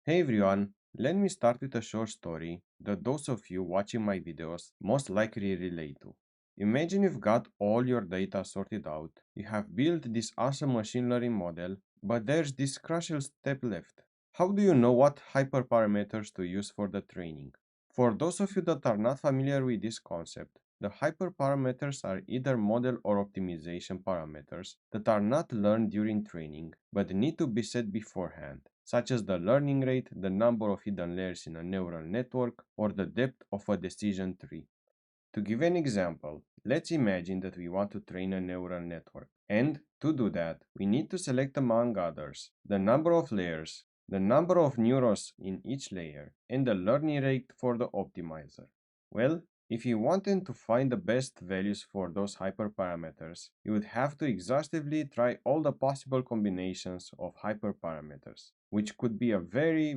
Hey everyone, let me start with a short story that those of you watching my videos most likely relate to. Imagine you've got all your data sorted out, you have built this awesome machine learning model, but there's this crucial step left. How do you know what hyperparameters to use for the training? For those of you that are not familiar with this concept, the hyperparameters are either model or optimization parameters that are not learned during training but need to be set beforehand, such as the learning rate, the number of hidden layers in a neural network, or the depth of a decision tree. To give an example, let's imagine that we want to train a neural network. And to do that, we need to select among others the number of layers, the number of neurons in each layer, and the learning rate for the optimizer. Well, if you wanted to find the best values for those hyperparameters, you would have to exhaustively try all the possible combinations of hyperparameters, which could be a very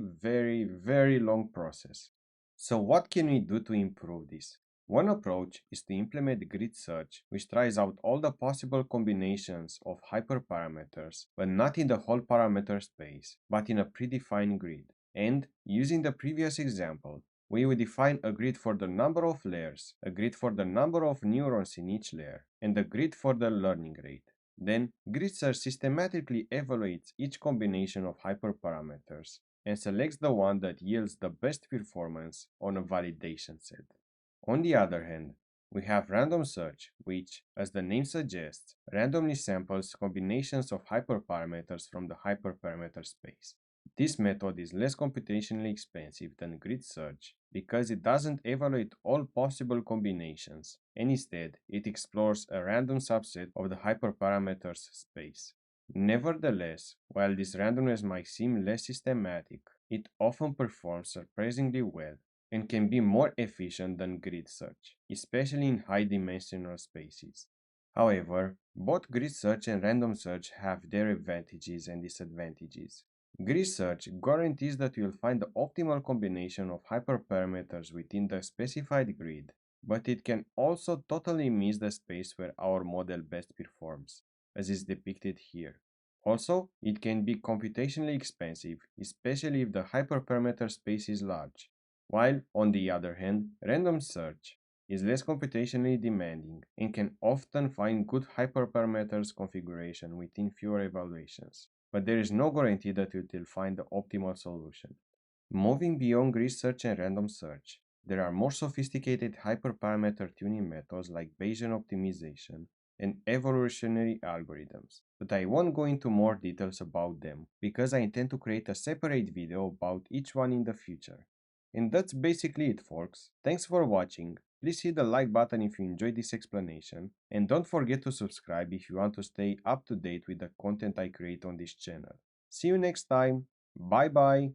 long process. So what can we do to improve this? One approach is to implement grid search, which tries out all the possible combinations of hyperparameters, but not in the whole parameter space, but in a predefined grid. And, using the previous example, we will define a grid for the number of layers, a grid for the number of neurons in each layer, and a grid for the learning rate. Then, grid search systematically evaluates each combination of hyperparameters and selects the one that yields the best performance on a validation set. On the other hand, we have random search, which, as the name suggests, randomly samples combinations of hyperparameters from the hyperparameter space. This method is less computationally expensive than grid search because it doesn't evaluate all possible combinations, and instead it explores a random subset of the hyperparameters space. Nevertheless, while this randomness might seem less systematic, it often performs surprisingly well and can be more efficient than grid search, especially in high-dimensional spaces. However, both grid search and random search have their advantages and disadvantages. Grid search guarantees that you'll find the optimal combination of hyperparameters within the specified grid, but it can also totally miss the space where our model best performs, as is depicted here. Also, it can be computationally expensive, especially if the hyperparameter space is large, while, on the other hand, random search is less computationally demanding and can often find good hyperparameters configuration within fewer evaluations, but there is no guarantee that it will find the optimal solution. Moving beyond grid search and random search, there are more sophisticated hyperparameter tuning methods like Bayesian optimization and evolutionary algorithms, but I won't go into more details about them because I intend to create a separate video about each one in the future. And that's basically it, folks. Thanks for watching. Please hit the like button if you enjoyed this explanation, and don't forget to subscribe if you want to stay up to date with the content I create on this channel. See you next time. Bye bye.